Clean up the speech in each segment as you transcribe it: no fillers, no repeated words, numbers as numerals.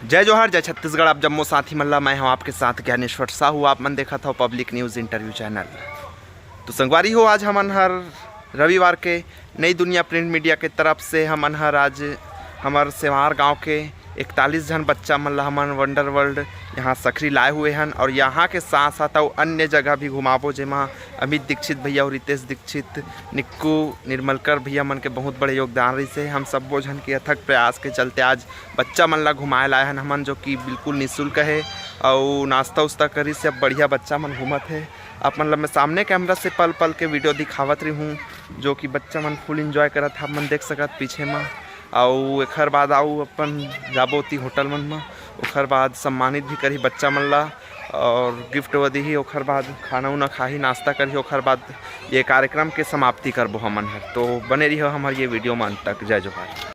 जय जोहार, जय छत्तीसगढ़। आप जम्मू साथी मल्ला, मैं हूं आपके साथ ज्ञानेश्वर साहू। आप मन देखा था पब्लिक न्यूज़ इंटरव्यू चैनल। तो संगवारी हो, आज हमन हर रविवार के नई दुनिया प्रिंट मीडिया के तरफ से हमन हर आज हमार सेवार गांव के 41 जन बच्चा मन ला हमन वंडर वर्ल्ड यहाँ सकरी लाए हुए हैं। और यहाँ के साथ साथ और अन्य जगह भी घुमाबो, जेमा अमित दीक्षित भैया और रितेश दीक्षित, निक्कू निर्मलकर भैया मन के बहुत बड़े योगदान रही से। हम सब बोझन के अथक प्रयास के चलते आज बच्चा मन ला घुमाए लाए हैं हमन, जो कि बिल्कुल निःशुल्क है। और नाश्ता उस्ता करी से अब बढ़िया बच्चा मन घूमत है। आप मतलब मैं सामने कैमरा से पल पल के वीडियो दिखावत रही हूँ, जो कि बच्चा मन फुल इंजॉय करत है। आप मन देख सकत पीछे में। और एक बाद आऊ अपन जाबोती होटल मन में, ओखर बाद सम्मानित भी करी बच्चा मन ला और गिफ्ट व दी। ओखर बाद खाना उना खाही, नाश्ता करी। ओखर बाद ये कार्यक्रम के समाप्ति करबो हमन हर। तो बने रही हमारे ये वीडियो में अंत तक। जय जोहार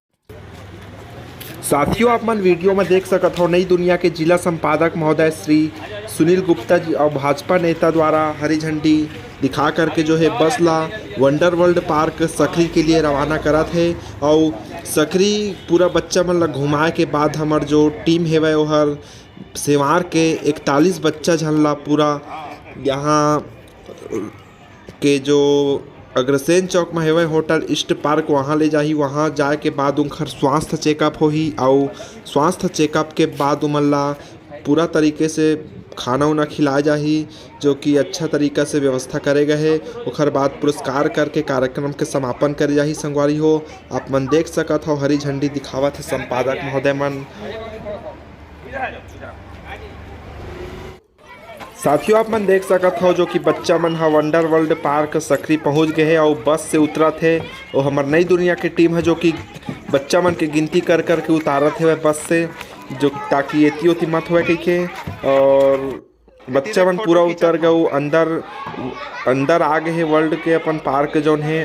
साथियों। आप मन वीडियो में देख सकत हो नई दुनिया के जिला संपादक महोदय श्री सुनील गुप्ता जी और भाजपा नेता द्वारा हरी झंडी दिखा करके जो है बस ला वंडर वर्ल्ड पार्क सकरी के लिए रवाना करत है। और सकरी पूरा बच्चा मन ला घुमाए के बाद हमार जो टीम है वह हर सेवार के 41 बच्चा झन ला पूरा यहाँ के जो अग्रसेन चौक में हेवे होटल ईस्ट पार्क वहाँ ले जाही। वहाँ जाए के बाद उनकर स्वास्थ्य चेकअप होही। और स्वास्थ्य चेकअप के बाद उमन ला पूरा तरीके से खाना उना खिलाया जाही, जो कि अच्छा तरीका से व्यवस्था करे गए है। ओखर बाद पुरस्कार करके कार्यक्रम के समापन करे जाही। संगवारी हो, आप मन देख सकत हो हरी झंडी दिखावत है संपादक महोदय मन। साथियों, आप मन देख सकत हो जो कि बच्चा मन हा वंडर वर्ल्ड पार्क सकरी पहुंच गए है और बस से उतरत है। और हमार नई दुनिया के टीम है जो कि बच्चा मन के गिनती कर के उतारत है बस से, जो ताकि एती ओती मत हुए कही के। और बच्चा मन पूरा उतर गए, अंदर आ गए है वर्ल्ड के अपन पार्क जौन है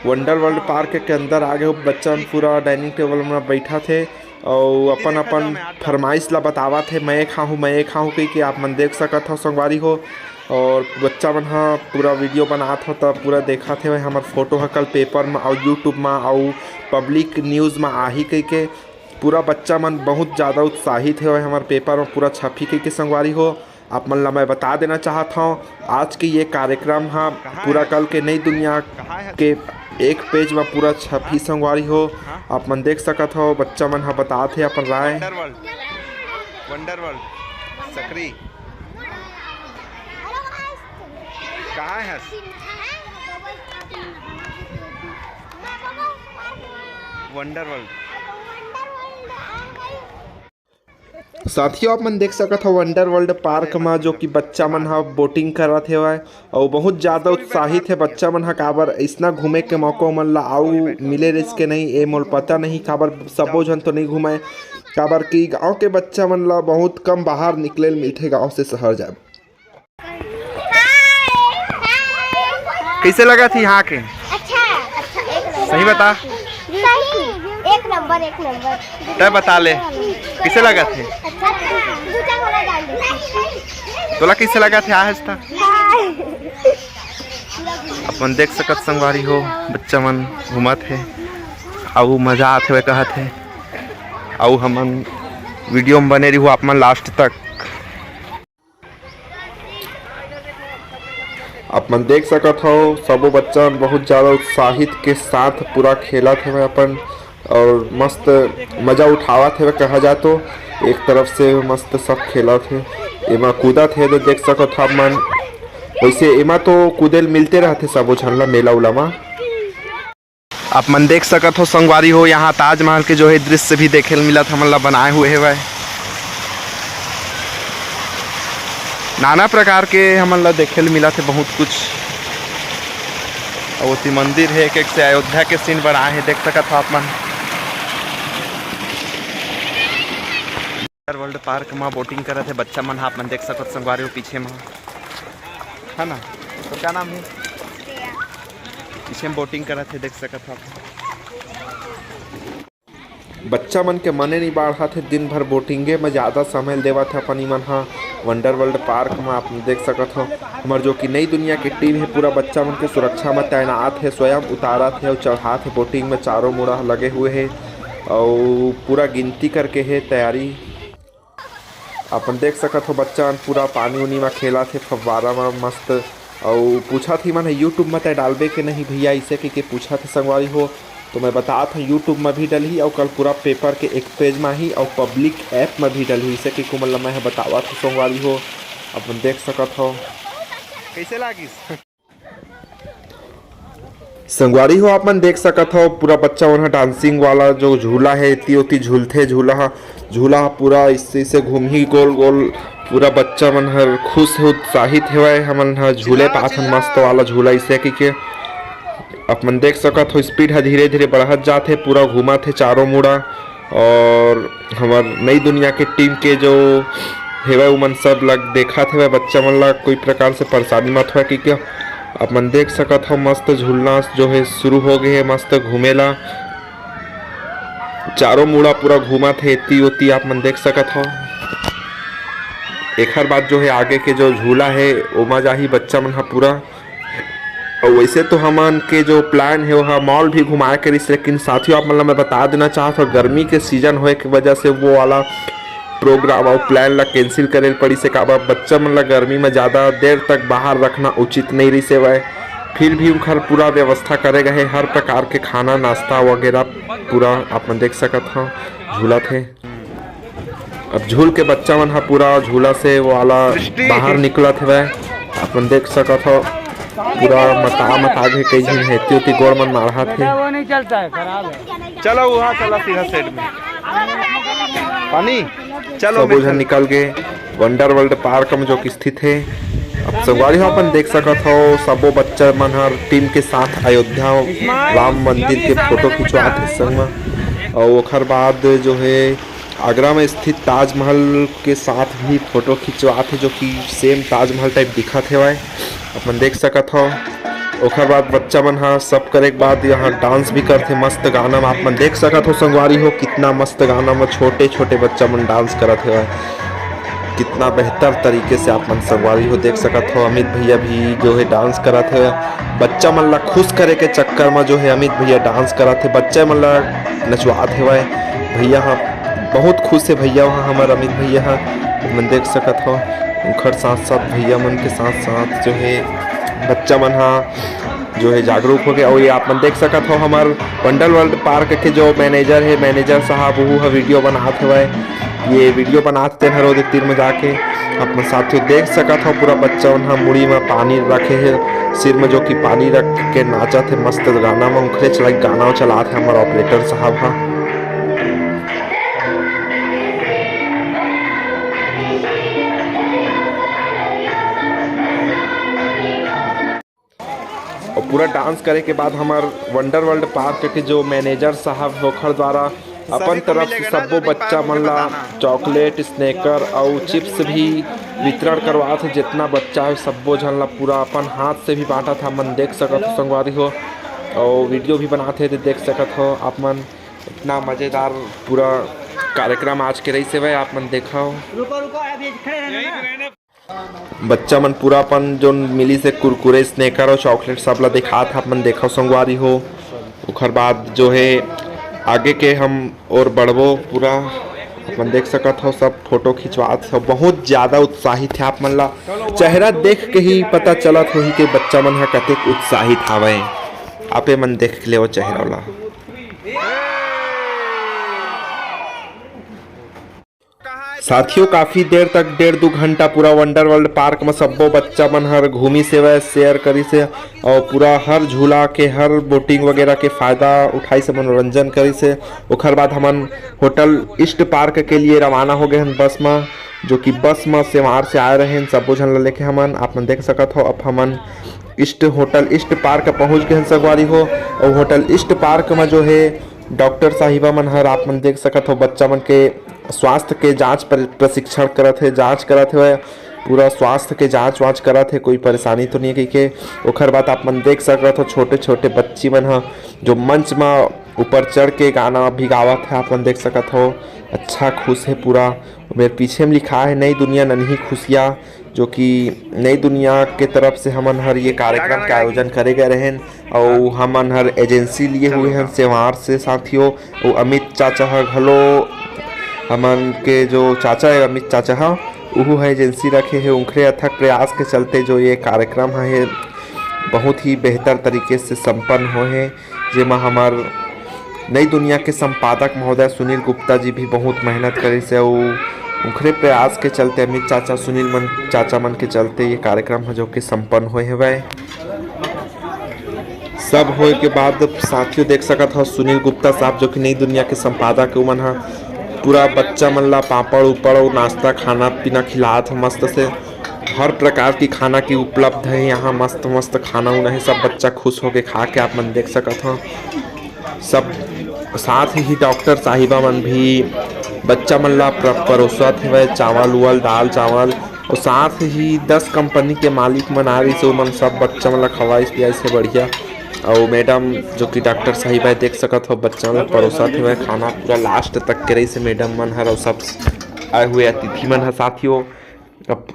वंडर वर्ल्ड पार्क के अंदर आ गए। बच्चा मन पूरा डाइनिंग टेबल में बैठा थे और अपन अपन फरमाइश ला बतावत है, मैं खाऊँ कही के। आप मन देख सकत हो संगवारी हो। और बच्चा मन हा पूरा वीडियो बनात हो, तब पूरा देखा थे हमार फोटो है कल पेपर में और यूट्यूब में और पब्लिक न्यूज़ में आही कही के। पूरा बच्चा मन बहुत ज़्यादा उत्साहित है, हमारे पेपर में पूरा छपी कही के संगवारी हो। आप मन ला मैं बता देना चाहता हूँ, आज के ये कार्यक्रम हाँ पूरा कल के नई दुनिया के एक पेज में पूरा छपी संगवारी हो। आप मन देख सकत हो बच्चा मन हा बताते हैं अपन राय। वंडर वर्ल्ड सकरी कहाँ है? वंडर वर्ल्ड साथियों, आप मन देख सकत हो वंडर वर्ल्ड पार्क में जो कि बच्चा मन हा बोटिंग करत है और बहुत ज़्यादा उत्साहित है बच्चा मन हा। काबर इतना घूमे के मौका मन ला आऊ मिले रिस के नहीं, ये मोल पता नहीं काबर सबो जन तो नहीं घूमे। काबर कि गाँव के बच्चा मन ला बहुत कम बाहर निकले मिलते गाँव से शहर जाए। कैसे लगा थी यहाँ के? अच्छा, सही बता। एक नंबर तब बता ले कैसे लगा थे? तोला कैसे लगा थे आज तक? अपन देख सकत संगवारी हो बच्चा मन घूमत है और मजा आते हुए कहत है। और हमन वीडियो में बने रही हो आप मन लास्ट तक। आप मन देख सकत हो सबो बच्चा बहुत ज़्यादा उत्साहित के साथ पूरा खेलत है अपन और मस्त मजा उठावत है कहा जा। तो एक तरफ से मस्त सब खेलत है, एमा कूदत है। तो देख सकत हो आप मन, वैसे एमा तो कूदेल मिलते रहते सबो झन ला मेला उला में। आप मन देख सकत हो संगवारी हो यहाँ ताजमहल के जो है दृश्य भी देखे मिलत हमन ला बनाए हुए है वह नाना प्रकार के हमन ला देखे मिलत है बहुत कुछ। और मंदिर है एक से अयोध्या के सीन बनाए हैं, देख सकत हो आप मन। वर्ल्ड पार्क में बोटिंग करत है बच्चा मन, आप मन देख सकत संगवारी हो पीछे में है ना। तो क्या नाम है? पीछे में बोटिंग करत है, देख सकत हो आप। बच्चा मन के मने नहीं बाढ़ा थे, दिन भर बोटिंगे में ज़्यादा समय देवा थे अपन मन हाँ वंडर वर्ल्ड पार्क में। आप देख सकत हो हमार जो कि नई दुनिया की टीम है पूरा बच्चा मन के सुरक्षा में तैनात है, स्वयं उतारत है और चढ़ात है बोटिंग में। चारों मुड़ा लगे हुए है और पूरा गिनती करके है तैयारी। अपन देख सकत हो बच्चा मन पूरा पानी उनी में खेला थे, फव्वारा में मस्त। और पूछा थी मन यूट्यूब में तय डालबे के नहीं भैया, इसे के पूछा थे संगवारी हो, तो मैं बता था यूट्यूब में भी डली और कल पूरा पेपर के एक पेज में ही और पब्लिक ऐप में भी डली, इसे कि कुमल मैं बतावा था संगवारी हो। अपन देख सकत हो कैसे लागिस संगवारी हो। अपन देख सकत हो पूरा बच्चा मन डांसिंग वाला जो झूला है इतनी उती झूलते झूला पूरा इससे घूम ही गोल गोल पूरा बच्चा मन हर खुश है उत्साहित है हमन झूले पाथन मस्त वाला झूला इसे कि अपन देख सकत हो स्पीड है धीरे धीरे बढ़त जाते, पूरा घूमा थे चारों मुड़ा। और हमार नई दुनिया के टीम के जो हेवे उमन सब लग देखा थे बच्चा मन ला कोई प्रकार से परेशानी मत हुआ कि क्या अपन देख सकत हो मस्त झूलना जो है शुरू हो गए है, मस्त घूमेला चारों मुड़ा पूरा घूमा थे इतनी उती आप मन देख सकत हो। एक हर बात जो है आगे के जो झूला है ओमा जाही बच्चा मन पूरा। और वैसे तो हमन के जो प्लान है वह मॉल भी घुमाए करिस, लेकिन साथियों आप मतलब मैं बता देना चाहता हूँ गर्मी के सीजन होए की वजह से वो वाला प्रोग्राम और प्लान ला कैंसिल करे पड़ी से का बच्चा मन ला गर्मी में ज़्यादा देर तक बाहर रखना उचित नहीं रही से वह फिर भी उनका पूरा व्यवस्था करे गए हर प्रकार के खाना नाश्ता वगैरह पूरा अपन देख सकत हो झूला थे। अब झूल के बच्चा मन पूरा झूला से वो वाला बाहर निकला थे वह अपन देख सकत हो पूरा मता के कई झन हेती उती गोड़ मन मारा थे। वो नहीं चलता है, खराब है। चलो वहाँ चला सीधा साइड में पानी चलो सब झन निकल गए वंडर वर्ल्ड पार्क में जो कि स्थित है। अब संगवारी हो अपन देख सकत हो सबो बच्चा मन हर टीम के साथ अयोध्या राम मंदिर के फोटो खिंचवात है संग में। और ओखर बाद जो है आगरा में स्थित ताजमहल के साथ भी फोटो खिंचवात है जो कि सेम ताजमहल टाइप दिखा थे वह अपन देख सकत हो। ओखर बाद बच्चा मन हाँ सब करे के बाद यहाँ डांस भी करते मस्त गाना में आप मन देख सकत हो संगवारी हो कितना मस्त गाना में छोटे छोटे बच्चा मन डांस करत है कितना बेहतर तरीके से आप मन संगवारी हो देख सकत हो। अमित भैया भी जो है डांस करत है बच्चा मन ला खुश करे के चक्कर में जो है अमित भैया डांस करत है बच्चा मन ला नचवात है भैया हाँ बहुत खुश है भैया वहाँ हमारे अमित भैया हाँ मन देख सकत हो। उनकर साथ साथ भैया मन के साथ साथ जो है बच्चा मन हाँ जो है जागरूक हो गया। और ये आप मन देख सकत हो हमार वंडर वर्ल्ड पार्क के जो मैनेजर साहब वो वीडियो बनाते हुए ये वीडियो बनाते हर रोज तीर में जाके आप मन साथियों देख सकत हो पूरा बच्चा मन हाँ मुड़ी में पानी रखे है सिर में जो कि पानी रख के नाचा थे मस्त गाना में उखड़े चला गाना चला थे हमारे ऑपरेटर साहब हाँ। और पूरा डांस करे के बाद हमार वंडर वर्ल्ड पार्क के जो मैनेजर साहब होखर द्वारा अपन तरफ से सबो बच्चा मन ला चॉकलेट स्नैकर और चिप्स भी वितरण करवा थे जितना बच्चा है सबो झन ला पूरा अपन हाथ से भी बांटा था मन देख सकत हो संगवारी हो। और वीडियो भी बनाते थे देख सकत हो आप मन इतना मज़ेदार पूरा कार्यक्रम आज के रही से भाई आप मन देखा हो। बच्चा मन पूरा अपन जो मिली से कुरकुरे स्नैकर और चॉकलेट सब ला दिखा था अपन देखा संगवारी हो। उखर बाद जो है आगे के हम और बढ़बो पूरा अपन देख सकत हो सब फोटो खिंचवात हो बहुत ज़्यादा उत्साहित है आप मन ला चेहरा देख के ही पता चलत हो ही कि बच्चा मन हा कतेक उत्साहित हावे आपे मन देख ले वो चेहरा ला। साथियों काफ़ी देर तक 1.5-2 घंटा पूरा वंडर वर्ल्ड पार्क में सबो बच्चा मन हर घूमी से वह शेयर करी से और पूरा हर झूला के हर बोटिंग वगैरह के फ़ायदा उठाई से मनोरंजन करी से। उखर बाद हमन होटल ईस्ट पार्क के लिए रवाना हो गए हैं बस में जो कि बस में सेवार से आए रहे सबो झन ला लेके हमन आप मन देख सकत हो। अब हमन होटल ईस्ट पार्क पहुँच गए हैं संगवारी हो। और होटल ईस्ट पार्क में जो है डॉक्टर साहिबा मन हर आप मन देख सकत हो बच्चा मन के स्वास्थ्य के जांच प्रशिक्षण करत है जांच करत है पूरा स्वास्थ्य के जांच वाँच करत है कोई परेशानी तो नहीं कही के। ओखर बाद आप मन देख सकत हो छोटे छोटे बच्ची मन जो मंच में ऊपर चढ़ के गाना भी गावत है, अपन देख सकत हो। अच्छा खुश है पूरा। मेरे पीछे में लिखा है नई दुनिया नन्ही खुशियाँ, जो कि नई दुनिया के तरफ से हमन हर ये कार्यक्रम के आयोजन करे गए रहें और हमन हर एजेंसी लिए हुए हैं सेवार से साथियों। और अमित चाचा ह घलो हमन के जो चाचा है अमित चाचा है वह है एजेंसी रखे है। उनके अथक प्रयास के चलते जो ये कार्यक्रम है बहुत ही बेहतर तरीके से संपन्न हो है, जेमा हमार नई दुनिया के संपादक महोदय सुनील गुप्ता जी भी बहुत मेहनत करे से और उनके प्रयास के चलते अमित चाचा सुनील चाचा मन के चलते ये कार्यक्रम है जो कि संपन्न होए हवे। सब होए के बाद साथियों देख सकत हो सुनील गुप्ता साहब जो कि नई दुनिया के संपादक उमन है पूरा बच्चा मन ला पापड़ उपड़ और नाश्ता खाना पीना खिलात है मस्त से। हर प्रकार की खाना की उपलब्ध है यहाँ, मस्त मस्त खाना उना है। सब बच्चा खुश होके खा के आप मन देख सकत हो। सब साथ ही डॉक्टर साहिबा मन भी बच्चा मन ला परोसत है चावल उवल दाल चावल। और साथ ही 10 कंपनी के मालिक मन आ रही से उमन सब बच्चा मन ला खवाई पियाई से बढ़िया। और मैडम जो कि डॉक्टर साहिबा देख सकत हो बच्चा मन परोसत है खाना पूरा लास्ट तक के रही से मैडम मन हर और सब आए हुए अतिथि मन है साथियों। अब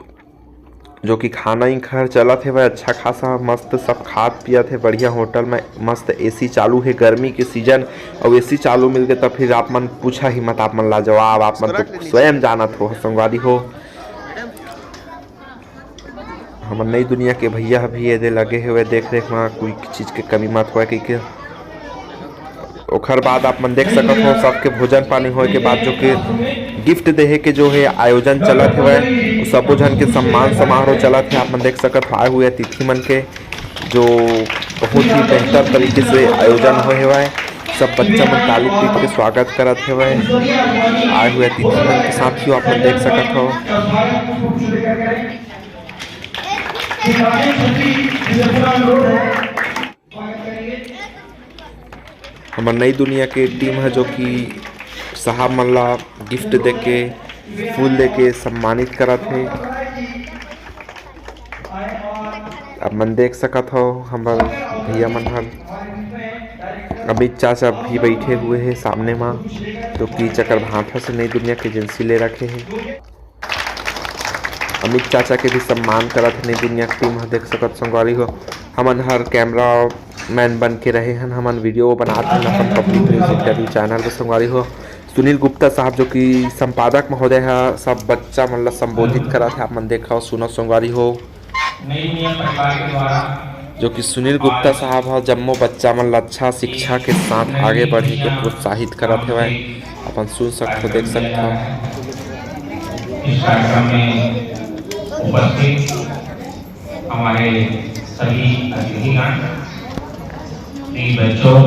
जो कि खाना ही घर चलत है वह अच्छा खासा मस्त सब खात पियत है बढ़िया। होटल में मस्त एसी चालू है, गर्मी के सीजन और एसी चालू मिल गए तो फिर आप मन पूछा ही मत, आप मन लाजवाब, आप मन तो स्वयं जानत हो संगवारी हो। हम नई दुनिया के भैया भी ये लगे हुए देख रेख में कोई चीज़ के कमी मत हो कि ओखर बाद आप मन देख सकत हो सबके भोजन पानी होए के बाद जो कि गिफ्ट देहे के जो है आयोजन चलत है सबो जन के सम्मान समारोह चलत है। आप मन देख सकत आए हुए अतिथि मन के जो बहुत ही बेहतर तरीके से आयोजन होए हुए। सब बच्चा मन ताली पीट के स्वागत करत है आए हुए अतिथि मन के साथियों आप मन देख सकत हो। हमार नई दुनिया के टीम है जो कि साहब मन ला गिफ्ट देके फूल देके सम्मानित करत है। अब मन देख सकत हो हमार भैया मन हर अमित चाचा भी बैठे हुए हैं सामने में जो कि चक्रभाठा से नई दुनिया की एजेंसी ले रखे हैं। अमित चाचा के भी सम्मान करत है नई दुनिया की टीम देख सकत संगवारी हो। हमन हर कैमरा मैन बन के रहे हैं, हमन वीडियो बनाते हैं अपन पब्लिक न्यूज़ इंटरव्यू चैनल पर संगवारी हो। सुनील गुप्ता साहब जो कि संपादक महोदय है सब बच्चा मन ला संबोधित करा थे, आप मन देखा सुनो संगवारी हो। जो कि सुनील गुप्ता साहब है जम्मो बच्चा मन ला अच्छा शिक्षा के साथ आगे बढ़े के प्रोत्साहित करत है अपन सुन सकते हो देख सकते हो। इस कार्यक्रम में उपस्थित हमारे सभी अतिथिगण, बच्चों,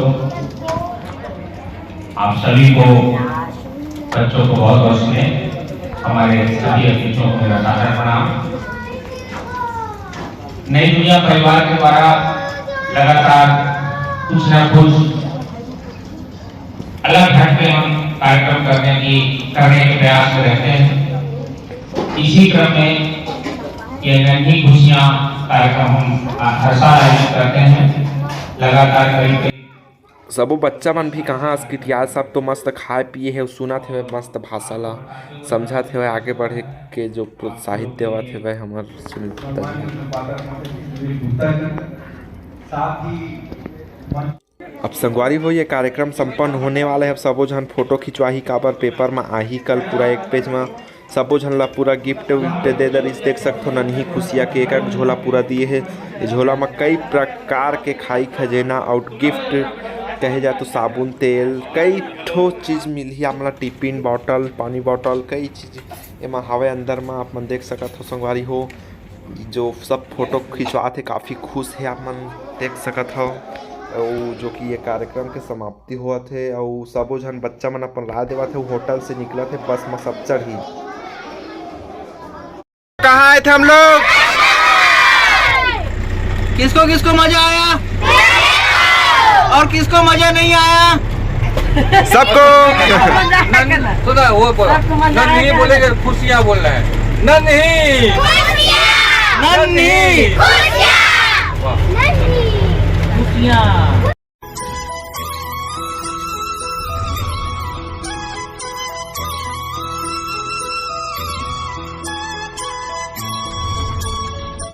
आप सभी को बच्चों को बहुत बहुत स्नेह। हमारे सभी अतिथियों को मेरा सादर प्रणाम। नई दुनिया परिवार के द्वारा लगातार कुछ न कुछ अलग ढंग के हम कार्यक्रम करने के प्रयास में रहते हैं। इसी क्रम में ये नन्ही खुशियां कार्यक्रम हम हर साल आयोजित करते हैं। लगातार करीब सबो बच्चा मन भी कहाँ अस्किटिया सब तो मस्त खाए पिए है सुनत है मस्त भाषा ला समझत है आगे बढ़े के जो प्रोत्साहित देवत है वह हमार सुनील गुप्ता जी। अब संगवारी हो ये कार्यक्रम संपन्न होने वाला है। अब सबो झन फोटो खिंचवाही काबर पेपर में आही कल पूरा एक पेज में सबो झन ला पूरा गिफ्ट विफ्ट दे दरिस देख सकते हो। नन्ही खुशियाँ के एक झोला पूरा दिए है। झोला में कई प्रकार के खाई खजेना और गिफ्ट कहे जाए तो साबुन तेल कई ठो चीज़ मिली हमला टिफिन बॉटल पानी बॉटल कई चीज़ एमा हवे अंदर में आप मन देख सकत हो संगवारी हो। जो सब फोटो खिंचवाते काफ़ी खुश है आप मन देख सकत हो। और जो कि ये कार्यक्रम के समाप्ति हुआ थे और सबो झन बच्चा मन अपन राह देवा थे होटल से निकला थे बस में सब चढ़ी। कहाँ आए थे हम लोग? किसको किसको मजा आया और किसको मजा नहीं आया? सबको सुना वो बोला नहीं बोलेगा खुशियाँ बोल रहा है। नहीं